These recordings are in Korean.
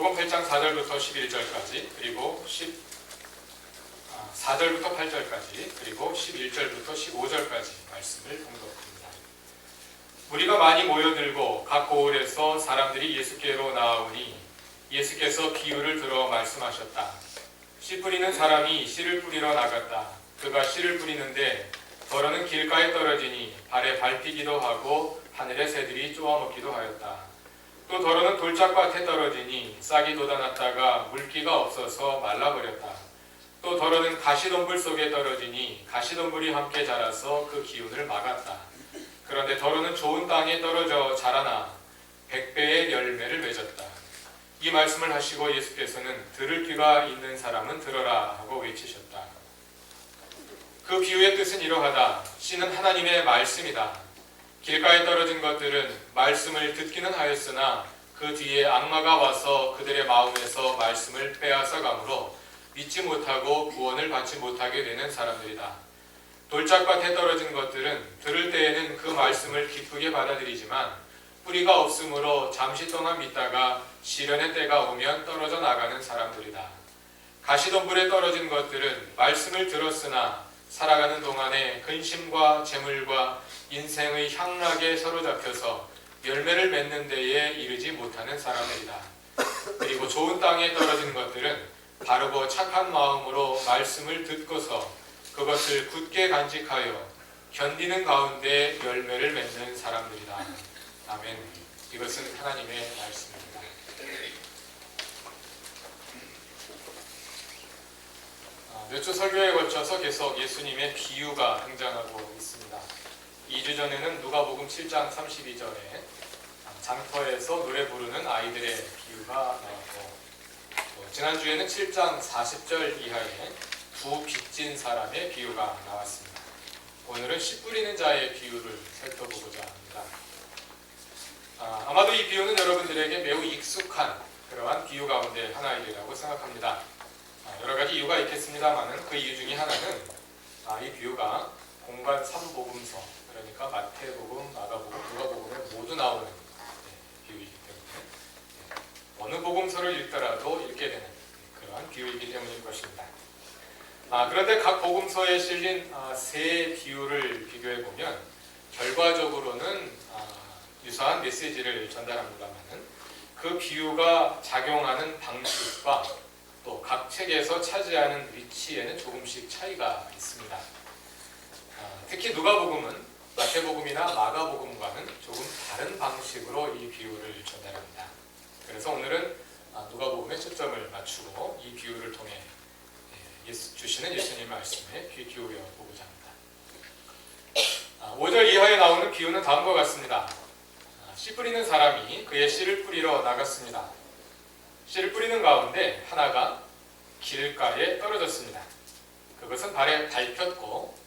누가복음 8장 4절부터 11절까지 그리고 4절부터 8절까지 그리고 11절부터 15절까지 말씀을 봉독합니다. 무리가 많이 모여들고 각 고을에서 사람들이 예수께로 나아오니 예수께서 비유를 들어 말씀하셨다. 씨 뿌리는 사람이 씨를 뿌리러 나갔다. 그가 씨를 뿌리는데 더러는 길가에 떨어지니 발에 밟히기도 하고 하늘의 새들이 쪼아먹기도 하였다. 또 더러는 돌짝밭에 떨어지니 싹이 돋아났다가 물기가 없어서 말라버렸다. 또 더러는 가시덤불 속에 떨어지니 가시덤불이 함께 자라서 그 기운을 막았다. 그런데 더러는 좋은 땅에 떨어져 자라나 100배의 열매를 맺었다. 이 말씀을 하시고 예수께서는 들을 귀가 있는 사람은 들어라 하고 외치셨다. 그 비유의 뜻은 이러하다. 씨는 하나님의 말씀이다. 길가에 떨어진 것들은 말씀을 듣기는 하였으나 그 뒤에 악마가 와서 그들의 마음에서 말씀을 빼앗아 가므로 믿지 못하고 구원을 받지 못하게 되는 사람들이다. 돌짝밭에 떨어진 것들은 들을 때에는 그 말씀을 기쁘게 받아들이지만 뿌리가 없으므로 잠시 동안 믿다가 시련의 때가 오면 떨어져 나가는 사람들이다. 가시덤불에 떨어진 것들은 말씀을 들었으나 살아가는 동안에 근심과 재물과 인생의 향락에 사로잡혀서 열매를 맺는 데에 이르지 못하는 사람들이다. 그리고 좋은 땅에 떨어진 것들은 바르고 착한 마음으로 말씀을 듣고서 그것을 굳게 간직하여 견디는 가운데 열매를 맺는 사람들이다. 아멘. 이것은 하나님의 말씀입니다. 몇 주 설교에 거쳐서 계속 예수님의 비유가 등장하고 있습니다. 2주 전에는 누가복음 7장 32절에 장터에서 노래 부르는 아이들의 비유가 나왔고, 지난주에는 7장 40절 이하에 두 빚진 사람의 비유가 나왔습니다. 오늘은 씨 뿌리는 자의 비유를 살펴보고자 합니다. 아마도 이 비유는 여러분들에게 매우 익숙한 그러한 비유 가운데 하나이라고 생각합니다. 여러 가지 이유가 있겠습니다만 그 이유 중에 하나는 이 비유가 공간 3복음서, 그러니까 마태복음, 마가복음, 누가복음에 모두 나오는 비유이기 때문에 어느 복음서를 읽더라도 읽게 되는 그러한 비유이기 때문일 것입니다. 그런데 각 복음서에 실린 세 비유를 비교해 보면 결과적으로는 유사한 메시지를 전달합니다만 그 비유가 작용하는 방식과 또 각 책에서 차지하는 위치에는 조금씩 차이가 있습니다. 특히 누가복음은 마태복음이나 마가복음과는 조금 다른 방식으로 이 비유를 전달합니다. 그래서 오늘은 누가복음에 초점을 맞추고 이 비유를 통해 주시는 예수님의 말씀에 귀 기울여 보고자 합니다. 5절 이하에 나오는 비유는 다음과 같습니다. 씨 뿌리는 사람이 그의 씨를 뿌리러 나갔습니다. 씨를 뿌리는 가운데 하나가 길가에 떨어졌습니다. 그것은 발에 밟혔고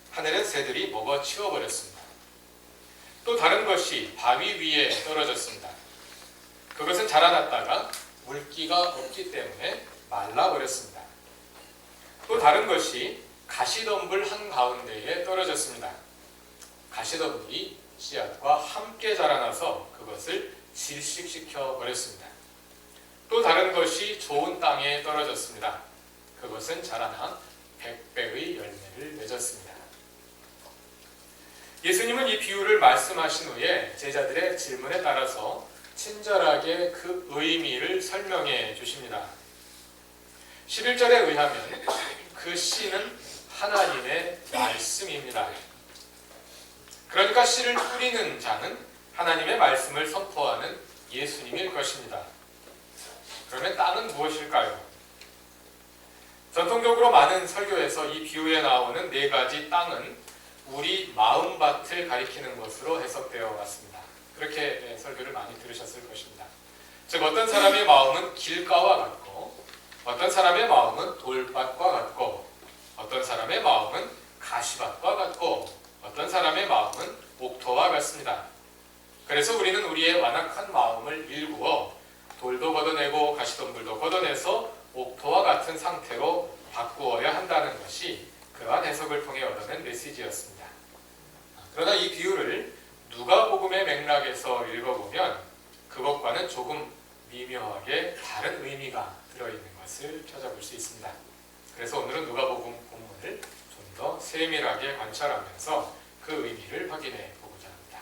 하늘의 새들이 먹어 치워버렸습니다. 또 다른 것이 바위 위에 떨어졌습니다. 그것은 자라났다가 물기가 없기 때문에 말라버렸습니다. 또 다른 것이 가시덤불 한가운데에 떨어졌습니다. 가시덤불이 씨앗과 함께 자라나서 그것을 질식시켜 버렸습니다. 또 다른 것이 좋은 땅에 떨어졌습니다. 그것은 자라나 100배의 열매를 맺었습니다. 예수님은 이 비유를 말씀하신 후에 제자들의 질문에 따라서 친절하게 그 의미를 설명해 주십니다. 11절에 의하면 그 씨는 하나님의 말씀입니다. 그러니까 씨를 뿌리는 자는 하나님의 말씀을 선포하는 예수님일 것입니다. 그러면 땅은 무엇일까요? 전통적으로 많은 설교에서 이 비유에 나오는 네 가지 땅은 우리 마음밭을 가리키는 것으로 해석되어 왔습니다. 그렇게 설교를 많이 들으셨을 것입니다. 즉 어떤 사람의 마음은 길가와 같고 어떤 사람의 마음은 돌밭과 같고 어떤 사람의 마음은 가시밭과 같고 어떤 사람의 마음은 옥토와 같습니다. 그래서 우리는 우리의 완악한 마음을 일구어 돌도 걷어내고 가시덤불도 걷어내서 옥토와 같은 상태로 바꾸어야 한다는 것이 그러한 해석을 통해 얻어낸 메시지였습니다. 그러나 이 비유를 누가복음의 맥락에서 읽어보면 그것과는 조금 미묘하게 다른 의미가 들어있는 것을 찾아볼 수 있습니다. 그래서 오늘은 누가복음 본문을 좀 더 세밀하게 관찰하면서 그 의미를 확인해 보고자 합니다.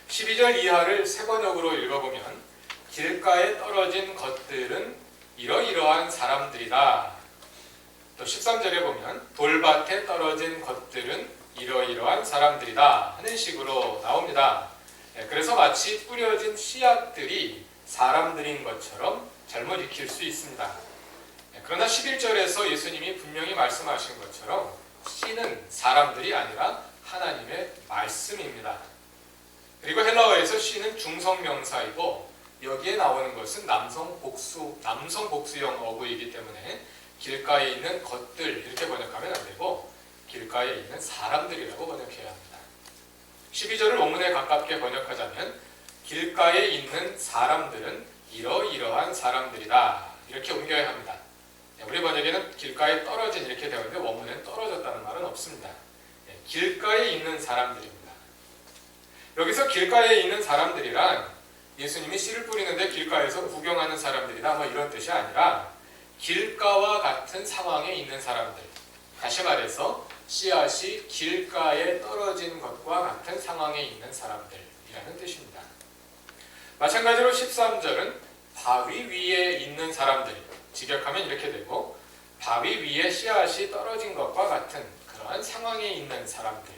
12절 이하를 세 번역으로 읽어보면 길가에 떨어진 것들은 이러이러한 사람들이다. 또 13절에 보면 돌밭에 떨어진 것들은 이러이러한 사람들이다 하는 식으로 나옵니다. 그래서 마치 뿌려진 씨앗들이 사람들인 것처럼 잘못 익힐 수 있습니다. 그러나 11절에서 예수님이 분명히 말씀하신 것처럼 씨는 사람들이 아니라 하나님의 말씀입니다. 그리고 헬라어에서 씨는 중성명사이고 여기에 나오는 것은 남성 복수형 어구이기 때문에 길가에 있는 것들 이렇게 번역하면 안 되고 길가에 있는 사람들이라고 번역해야 합니다. 12절을 원문에 가깝게 번역하자면 길가에 있는 사람들은 이러이러한 사람들이다 이렇게 옮겨야 합니다. 우리 번역에는 길가에 떨어진 이렇게 되어 있는데 원문에는 떨어졌다는 말은 없습니다. 길가에 있는 사람들입니다. 여기서 길가에 있는 사람들이란 예수님이 씨를 뿌리는데 길가에서 구경하는 사람들이다 뭐 이런 뜻이 아니라 길가와 같은 상황에 있는 사람들, 다시 말해서 씨앗이 길가에 떨어진 것과 같은 상황에 있는 사람들이라는 뜻입니다. 마찬가지로 13절은 바위 위에 있는 사람들, 직역하면 이렇게 되고 바위 위에 씨앗이 떨어진 것과 같은 그러한 상황에 있는 사람들에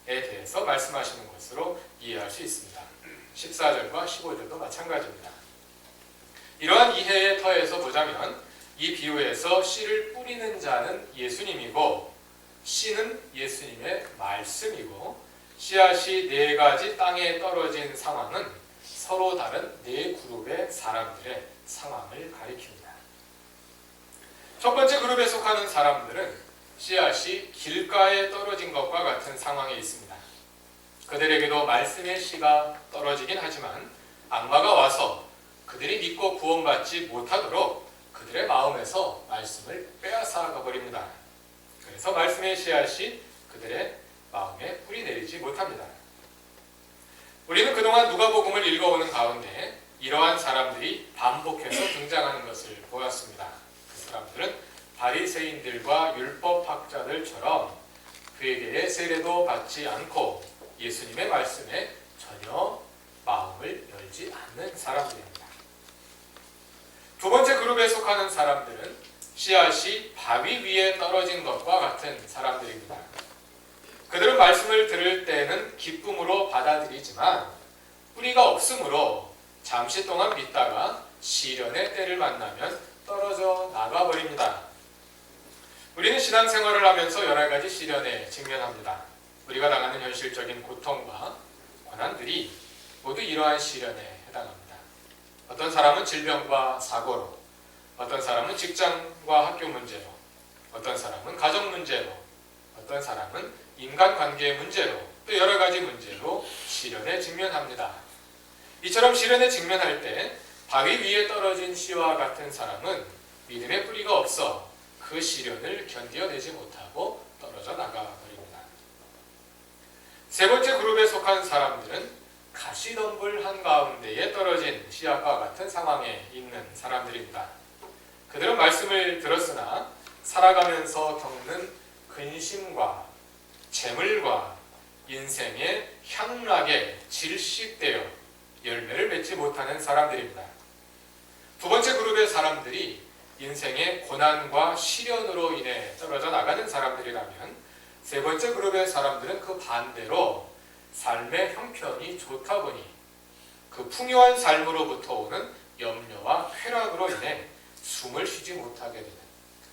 대해서 말씀하시는 것으로 이해할 수 있습니다. 14절과 15절도 마찬가지입니다. 이러한 이해의 터에서 보자면 이 비유에서 씨를 뿌리는 자는 예수님이고 씨는 예수님의 말씀이고 씨앗이 네 가지 땅에 떨어진 상황은 서로 다른 네 그룹의 사람들의 상황을 가리킵니다. 첫 번째 그룹에 속하는 사람들은 씨앗이 길가에 떨어진 것과 같은 상황에 있습니다. 그들에게도 말씀의 씨가 떨어지긴 하지만 악마가 와서 그들이 믿고 구원받지 못하도록 그들의 마음에서 말씀을 빼앗아 가버립니다. 그래서 말씀의 씨앗이 그들의 마음에 뿌리 내리지 못합니다. 우리는 그동안 누가복음을 읽어오는 가운데 이러한 사람들이 반복해서 등장하는 것을 보았습니다. 그 사람들은 바리새인들과 율법학자들처럼 그에게 세례도 받지 않고 예수님의 말씀에 전혀 마음을 열지 않는 사람들입니다. 두 번째 그룹에 속하는 사람들은 씨앗이 바위 위에 떨어진 것과 같은 사람들입니다. 그들은 말씀을 들을 때는 기쁨으로 받아들이지만 뿌리가 없으므로 잠시 동안 믿다가 시련의 때를 만나면 떨어져 나가버립니다. 우리는 신앙생활을 하면서 여러 가지 시련에 직면합니다. 우리가 당하는 현실적인 고통과 고난들이 모두 이러한 시련에 해당합니다. 어떤 사람은 질병과 사고로, 어떤 사람은 직장과 학교 문제로, 어떤 사람은 가정 문제로, 어떤 사람은 인간관계 문제로, 또 여러 가지 문제로 시련에 직면합니다. 이처럼 시련에 직면할 때 바위 위에 떨어진 씨와 같은 사람은 믿음의 뿌리가 없어 그 시련을 견뎌내지 못하고 떨어져 나가버립니다. 세 번째 그룹에 속한 사람들은 가시덤불 한가운데에 떨어진 씨앗과 같은 상황에 있는 사람들입니다. 그들은 말씀을 들었으나 살아가면서 겪는 근심과 재물과 인생의 향락에 질식되어 열매를 맺지 못하는 사람들입니다. 두 번째 그룹의 사람들이 인생의 고난과 시련으로 인해 떨어져 나가는 사람들이라면 세 번째 그룹의 사람들은 그 반대로 삶의 형편이 좋다 보니 그 풍요한 삶으로부터 오는 염려와 쾌락으로 인해 숨을 쉬지 못하게 되는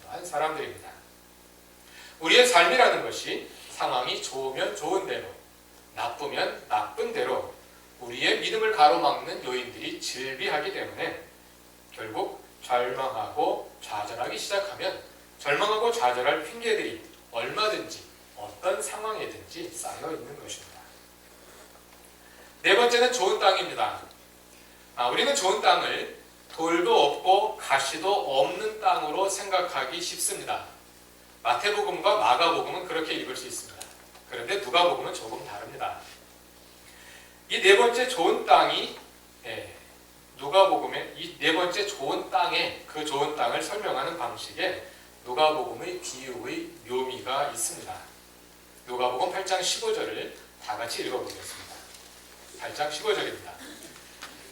그러한 사람들입니다. 우리의 삶이라는 것이 상황이 좋으면 좋은 대로, 나쁘면 나쁜 대로 우리의 믿음을 가로막는 요인들이 질비하기 때문에 결국 절망하고 좌절하기 시작하면 절망하고 좌절할 핑계들이 얼마든지 어떤 상황이든지 쌓여 있는 것입니다. 네 번째는 좋은 땅입니다. 우리는 좋은 땅을 돌도 없고 가시도 없는 땅으로 생각하기 쉽습니다. 마태복음과 마가복음은 그렇게 읽을 수 있습니다. 그런데 누가복음은 조금 다릅니다. 이 네 번째 좋은 땅이 누가복음의 이 네 번째 좋은 땅에 그 좋은 땅을 설명하는 방식에 누가복음의 비유의 묘미가 있습니다. 누가복음 8장 15절을 다 같이 읽어보겠습니다. 8장 15절입니다.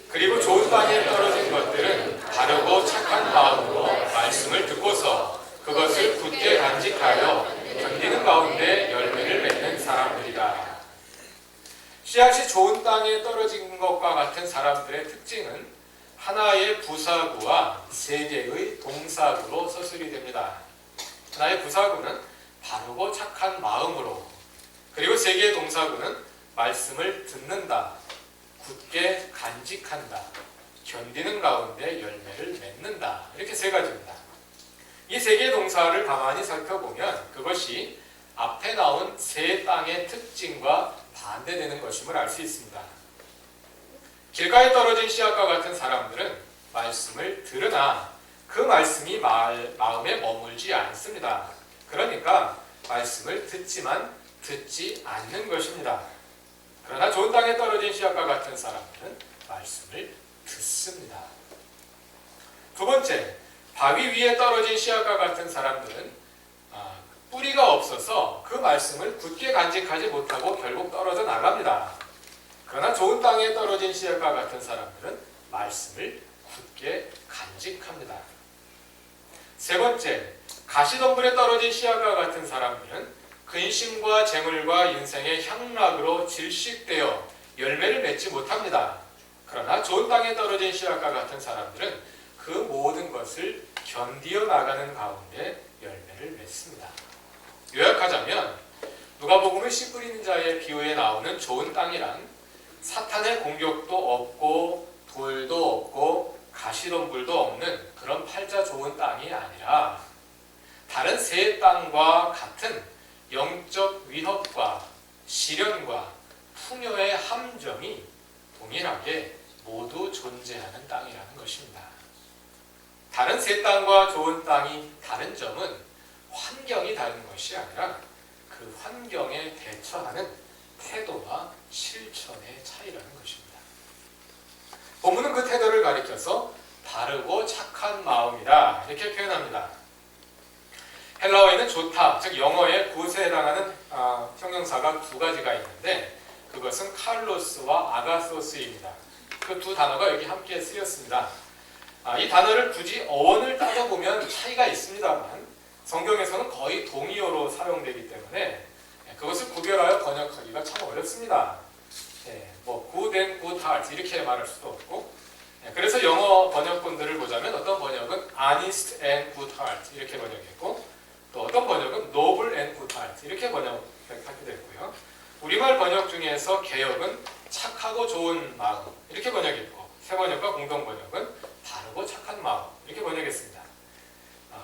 그리고 좋은 땅에 떨어진 것들은 바르고 착한 마음으로 말씀을 듣고서 그것을 굳게 간직하여 견디는 가운데 열매를 맺는 사람들이다. 씨앗이 좋은 땅에 떨어진 것과 같은 사람들의 특징은 하나의 부사구와 세 개의 동사구로 서술이 됩니다. 하나의 부사구는 바르고 착한 마음으로, 그리고 세 개의 동사구는 말씀을 듣는다, 굳게 간직한다, 견디는 가운데 열매를 맺는다, 이렇게 세 가지입니다. 이 세 개의 동사를 가만히 살펴보면 그것이 앞에 나온 세 땅의 특징과 반대되는 것임을 알 수 있습니다. 길가에 떨어진 씨앗과 같은 사람들은 말씀을 들으나 그 말씀이 마음에 머물지 않습니다. 그러니까 말씀을 듣지만 듣지 않는 것입니다. 그러나 좋은 땅에 떨어진 씨앗과 같은 사람들은 말씀을 듣습니다. 두 번째, 바위 위에 떨어진 씨앗과 같은 사람들은 뿌리가 없어서 그 말씀을 굳게 간직하지 못하고 결국 떨어져 나갑니다. 그러나 좋은 땅에 떨어진 씨앗과 같은 사람들은 말씀을 굳게 간직합니다. 세 번째, 가시덤불에 떨어진 씨앗과 같은 사람들은 근심과 재물과 인생의 향락으로 질식되어 열매를 맺지 못합니다. 그러나 좋은 땅에 떨어진 씨앗과 같은 사람들은 그 모든 것을 견디어 나가는 가운데 열매를 맺습니다. 요약하자면 누가복음의 씨 뿌리는 자의 비유에 나오는 좋은 땅이란 사탄의 공격도 없고 돌도 없고 가시덤불도 없는 그런 팔자 좋은 땅이 아니라 다른 세 땅과 같은 영적 위협과 시련과 풍요의 함정이 동일하게 모두 존재하는 땅이라는 것입니다. 다른 세 땅과 좋은 땅이 다른 점은 환경이 다른 것이 아니라 그 환경에 대처하는 태도와 실천의 차이라는 것입니다. 본문은 그 태도를 가리켜서 바르고 착한 마음이다 이렇게 표현합니다. 헬라어에는 좋다, 즉 영어의 굿에 해당하는 형용사가 두 가지가 있는데 그것은 칼로스와 아가소스입니다. 그 두 단어가 여기 함께 쓰였습니다. 이 단어를 굳이 어원을 따져보면 차이가 있습니다만 성경에서는 거의 동의어로 사용되기 때문에 그것을 구별하여 번역하기가 참 어렵습니다. good and good heart 이렇게 말할 수도 없고, 그래서 영어 번역본들을 보자면 어떤 번역은 honest and good heart 이렇게 번역했고, 또 어떤 번역은 noble and good heart 이렇게 번역하게 됐고요. 우리말 번역 중에서 개역은 착하고 좋은 마음 이렇게 번역했고, 새 번역과 공동 번역은 바르고 착한 마음 이렇게 번역했습니다.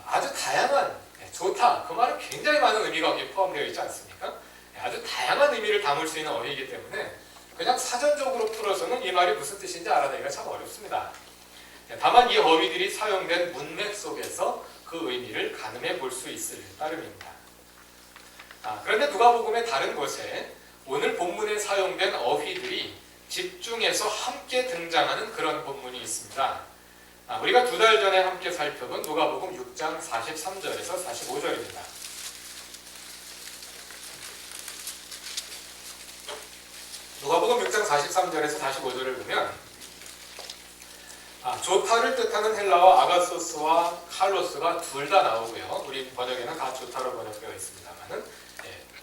아주 다양한 좋다, 그 말은 굉장히 많은 의미가 여기 포함되어 있지 않습니까? 아주 다양한 의미를 담을 수 있는 어휘이기 때문에 그냥 사전적으로 풀어서는 이 말이 무슨 뜻인지 알아내기가 참 어렵습니다. 다만 이 어휘들이 사용된 문맥 속에서 그 의미를 가늠해 볼 수 있을 따름입니다. 그런데 누가복음의 다른 곳에 오늘 본문에 사용된 어휘들이 집중해서 함께 등장하는 그런 본문이 있습니다. 우리가 두 달 전에 함께 살펴본 누가복음 6장 43절에서 45절입니다. 누가복음 6장 43절에서 45절을 보면 좋다를 뜻하는 헬라어 아가소스와 칼로스가 둘 다 나오고요. 우리 번역에는 다 좋다로 번역되어 있습니다만은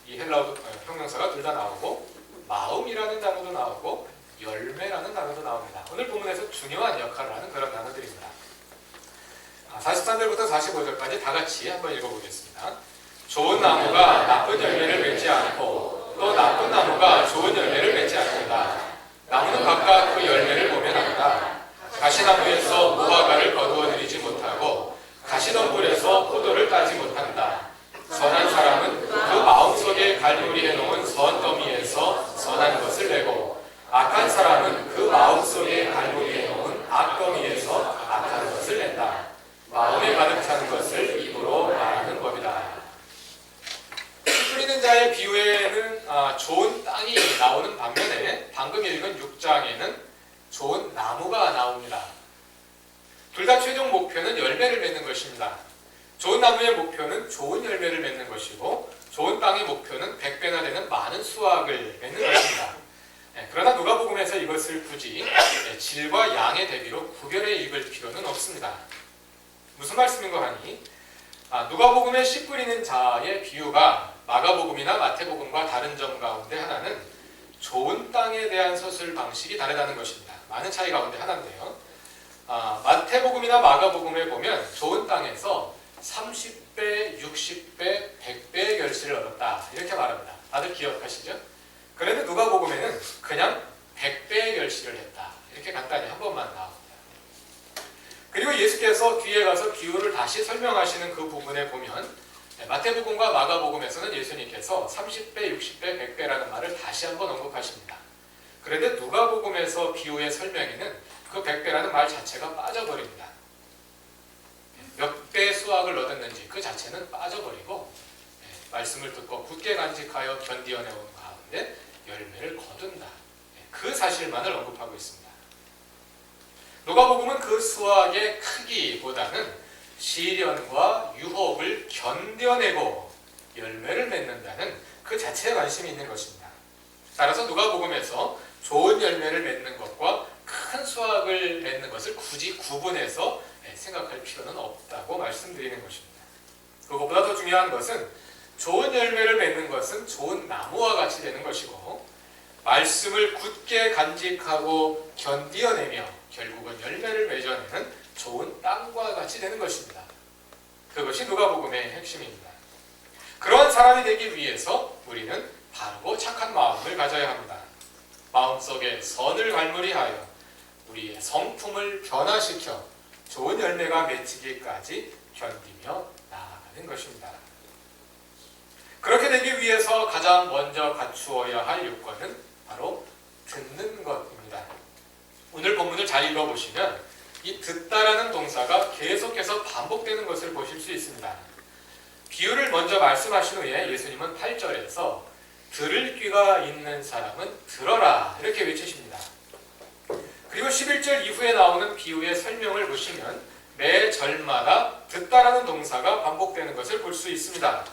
이 헬라어 형용사가 둘 다 나오고 마음이라는 단어도 나오고 열매라는 단어도 나옵니다. 오늘 본문에서 중요한 역할을 하는 그런 단어들입니다. 43절부터 45절까지 다 같이 한번 읽어보겠습니다. 좋은 나무가 나쁜 열매를 맺지 않고 또 나쁜 나무가 좋은 열매를 맺지 않는다. 나무는 각각 그 열매를 보면 안다. 가시나무에서 무화과를 거두어들이지 못하고 가시덤불에서 포도를 따지 못한다. 선한 사람은 그 마음속에 갈무리해 놓은 선더미에서 선한 것을 내고 악한 사람은 그 마음속에 갈무리해 놓은 악더미에서 악한 것을 낸다. 마음에 가득 찬 것을 입으로 말하는 법이다. 뿌리는 자의 비유에는 좋은 땅이 나오는 반면에 방금 읽은 6장에는 좋은 나무가 나옵니다. 둘 다 최종 목표는 열매를 맺는 것입니다. 좋은 나무의 목표는 좋은 열매를 맺는 것이고 좋은 땅의 목표는 100배나 되는 많은 수확을 맺는 것입니다. 그러나 누가복음에서 이것을 굳이 질과 양의 대비로 구별해 읽을 필요는 없습니다. 무슨 말씀인가 하니 누가복음의 씨 뿌리는 자의 비유가 마가복음이나 마태복음과 다른 점 가운데 하나는 좋은 땅에 대한 서술 방식이 다르다는 것입니다. 많은 차이 가운데 하나인데요. 마태복음이나 마가복음에 보면 좋은 땅에서 30배, 60배, 100배의 결실을 얻었다 이렇게 말합니다. 다들 기억하시죠? 그런데 누가복음에는 그냥 100배의 결실을 했다 이렇게 간단히 한 번만 나옵니다. 그리고 예수께서 뒤에 가서 비유를 다시 설명하시는 그 부분에 보면 마태복음과 마가복음에서는 예수님께서 30배, 60배, 100배라는 말을 다시 한번 언급하십니다. 그런데 누가복음에서 비유의 설명에는 그 100배라는 말 자체가 빠져버립니다. 몇 배 수확을 얻었는지 그 자체는 빠져버리고 말씀을 듣고 굳게 간직하여 견디어내온 가운데 열매를 거둔다. 그 사실만을 언급하고 있습니다. 누가복음은 그 수확의 크기보다는 시련과 유혹을 견뎌내고 열매를 맺는다는 그 자체에 관심이 있는 것입니다. 따라서 누가복음에서 좋은 열매를 맺는 것과 큰 수확을 맺는 것을 굳이 구분해서 생각할 필요는 없다고 말씀드리는 것입니다. 그것보다 더 중요한 것은 좋은 열매를 맺는 것은 좋은 나무와 같이 되는 것이고 말씀을 굳게 간직하고 견디어내며 결국은 열매를 맺어내는 좋은 땅과 같이 되는 것입니다. 그것이 누가복음의 핵심입니다. 그러한 사람이 되기 위해서 우리는 바르고 착한 마음을 가져야 합니다. 마음속에 선을 갈무리하여 우리의 성품을 변화시켜 좋은 열매가 맺히기까지 견디며 나아가는 것입니다. 그렇게 되기 위해서 가장 먼저 갖추어야 할 요건은 바로 듣는 것입니다. 오늘 본문을 잘 읽어보시면 이 듣다라는 동사가 계속해서 반복되는 것을 보실 수 있습니다. 비유를 먼저 말씀하신 후에 예수님은 8절에서 들을 귀가 있는 사람은 들어라 이렇게 외치십니다. 그리고 11절 이후에 나오는 비유의 설명을 보시면 매 절마다 듣다라는 동사가 반복되는 것을 볼 수 있습니다.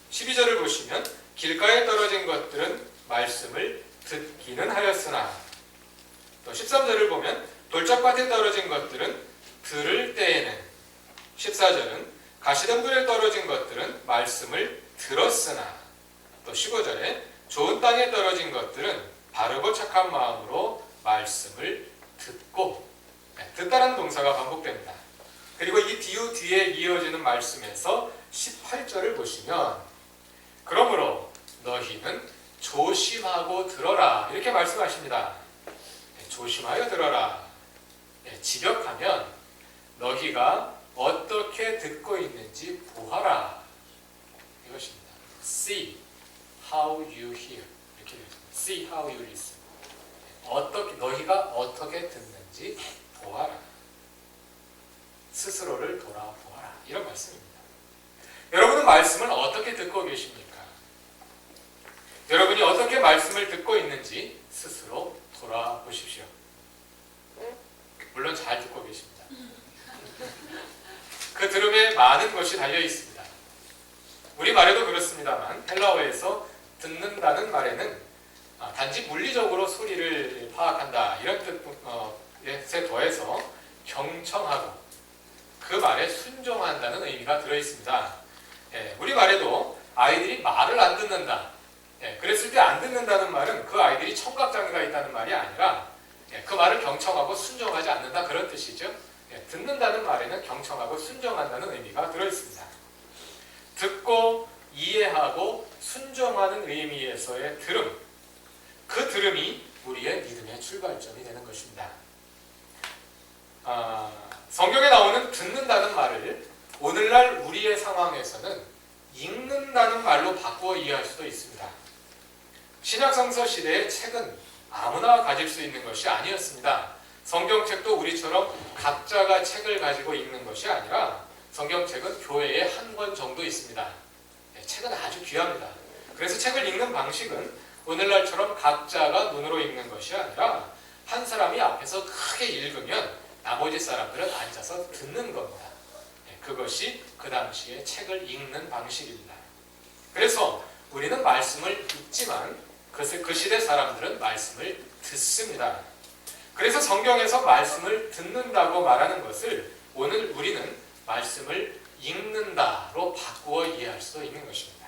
12절을 보시면 길가에 떨어진 것들은 말씀을 듣기는 하였으나 또 13절을 보면 돌짝밭에 떨어진 것들은 들을 때에는 14절은 가시덤불에 떨어진 것들은 말씀을 들었으나 또 15절에 좋은 땅에 떨어진 것들은 바르고 착한 마음으로 말씀을 듣고 듣다라는 동사가 반복됩니다. 그리고 이 비유 뒤에 이어지는 말씀에서 18절을 보시면 그러므로 너희는 조심하고 들어라 이렇게 말씀하십니다. 조심하여 들어라. 지적하면 너희가 어떻게 듣고 있는지 보아라 이것입니다. See how you hear 이렇게 되어 있습니다. See how you listen. 너희가 어떻게 듣는지 보아라. 스스로를 돌아보아라. 이런 말씀입니다. 여러분은 말씀을 어떻게 듣고 계십니까? 여러분이 어떻게 말씀을 듣고 있는지 스스로 돌아보십시오. 물론 잘 듣고 계십니다. 그 들음에 많은 것이 달려 있습니다. 우리말에도 그렇습니다만 헬라어에서 듣는다는 말에는 단지 물리적으로 소리를 파악한다 이런 뜻에 더해서 경청하고 그 말에 순종한다는 의미가 들어있습니다. 우리말에도 아이들이 말을 안 듣는다. 그랬을 때 안 듣는다는 말은 그 아이들이 청각장애가 있다는 말이 아니라 그 말을 경청하고 순종하지 않는다 그런 뜻이죠. 듣는다는 말에는 경청하고 순종한다는 의미가 들어있습니다. 듣고 이해하고 순종하는 의미에서의 들음, 그 들음이 우리의 믿음의 출발점이 되는 것입니다. 성경에 나오는 듣는다는 말을 오늘날 우리의 상황에서는 읽는다는 말로 바꾸어 이해할 수도 있습니다. 신약성서 시대의 책은 아무나 가질 수 있는 것이 아니었습니다. 성경책도 우리처럼 각자가 책을 가지고 읽는 것이 아니라 성경책은 교회에 한 권 정도 있습니다. 책은 아주 귀합니다. 그래서 책을 읽는 방식은 오늘날처럼 각자가 눈으로 읽는 것이 아니라 한 사람이 앞에서 크게 읽으면 나머지 사람들은 앉아서 듣는 겁니다. 그것이 그 당시에 책을 읽는 방식입니다. 그래서 우리는 말씀을 읽지만 그 시대 사람들은 말씀을 듣습니다. 그래서 성경에서 말씀을 듣는다고 말하는 것을 오늘 우리는 말씀을 읽는다로 바꾸어 이해할 수 있는 것입니다.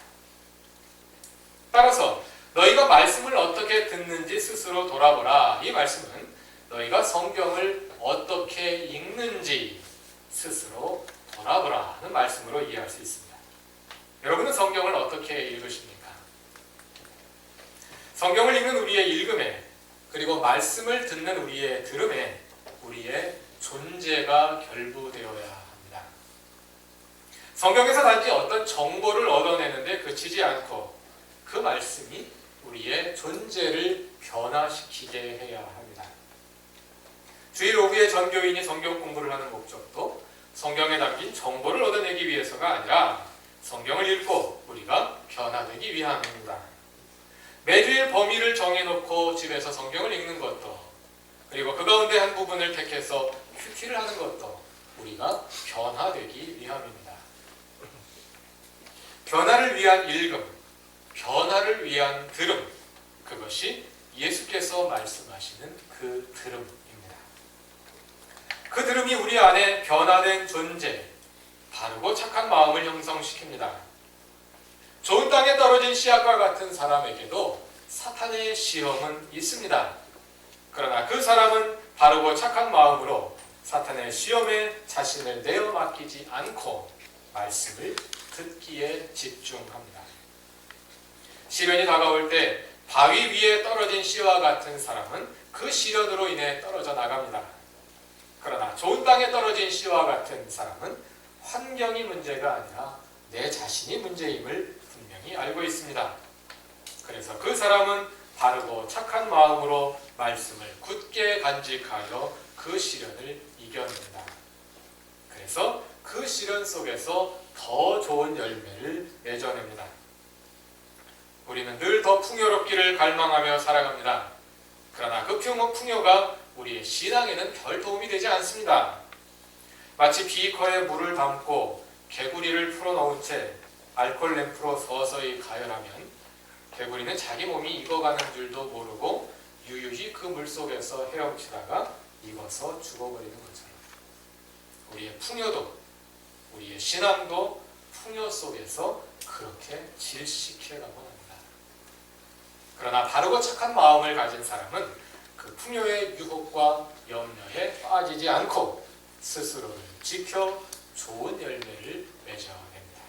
따라서 너희가 말씀을 어떻게 듣는지 스스로 돌아보라. 이 말씀은 너희가 성경을 어떻게 읽는지 스스로 돌아보라 하는 말씀으로 이해할 수 있습니다. 여러분은 성경을 어떻게 읽으십니까? 성경을 읽는 우리의 읽음에, 그리고 말씀을 듣는 우리의 들음에 우리의 존재가 결부되어야 합니다. 성경에서 단지 어떤 정보를 얻어내는데 그치지 않고 그 말씀이 우리의 존재를 변화시키게 해야 합니다. 주일 오후에 전교인이 성경 공부를 하는 목적도 성경에 담긴 정보를 얻어내기 위해서가 아니라 성경을 읽고 우리가 변화되기 위함입니다. 매주일 범위를 정해놓고 집에서 성경을 읽는 것도, 그리고 그 가운데 한 부분을 택해서 큐티를 하는 것도 우리가 변화되기 위함입니다. 변화를 위한 읽음, 변화를 위한 들음, 그것이 예수께서 말씀하시는 그 들음입니다. 그 들음이 우리 안에 변화된 존재, 바르고 착한 마음을 형성시킵니다. 좋은 땅에 떨어진 씨앗과 같은 사람에게도 사탄의 시험은 있습니다. 그러나 그 사람은 바르고 착한 마음으로 사탄의 시험에 자신을 내어 맡기지 않고 말씀을 듣기에 집중합니다. 시련이 다가올 때 바위 위에 떨어진 씨와 같은 사람은 그 시련으로 인해 떨어져 나갑니다. 그러나 좋은 땅에 떨어진 씨와 같은 사람은 환경이 문제가 아니라 내 자신이 문제임을 분명히 알고 있습니다. 그래서 그 사람은 바르고 착한 마음으로 말씀을 굳게 간직하여 그 시련을 이겨냅니다. 그래서 그 시련 속에서 더 좋은 열매를 맺어냅니다. 우리는 늘 더 풍요롭기를 갈망하며 살아갑니다. 그러나 그 풍요가 우리의 신앙에는 별 도움이 되지 않습니다. 마치 비커에 물을 담고 개구리를 풀어놓은 채 알코올 램프로 서서히 가열하면 개구리는 자기 몸이 익어가는 줄도 모르고 유유히 그 물속에서 헤엄치다가 익어서 죽어버리는 것처럼 우리의 풍요도, 우리의 신앙도 풍요 속에서 그렇게 질식해가곤 합니다. 그러나 바르고 착한 마음을 가진 사람은 그 풍요의 유혹과 염려에 빠지지 않고 스스로를 지켜 좋은 열매를 맺어냅니다.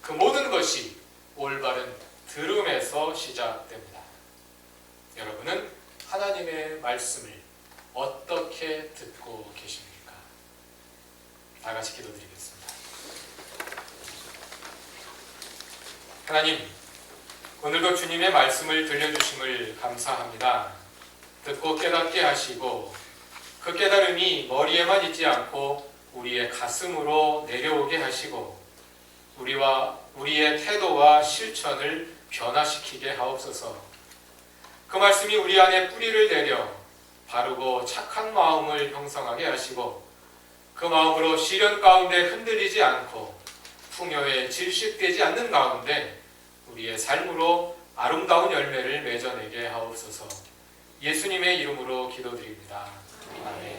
그 모든 것이 올바른 들음에서 시작됩니다. 여러분은 하나님의 말씀을 어떻게 듣고 계십니까? 다 같이 기도드리겠습니다. 하나님, 오늘도 주님의 말씀을 들려주심을 감사합니다. 듣고 깨닫게 하시고 그 깨달음이 머리에만 있지 않고 우리의 가슴으로 내려오게 하시고 우리의 태도와 실천을 변화시키게 하옵소서. 그 말씀이 우리 안에 뿌리를 내려 바르고 착한 마음을 형성하게 하시고 그 마음으로 시련 가운데 흔들리지 않고 풍요에 질식되지 않는 가운데 우리의 삶으로 아름다운 열매를 맺어내게 하옵소서. 예수님의 이름으로 기도드립니다. 아멘.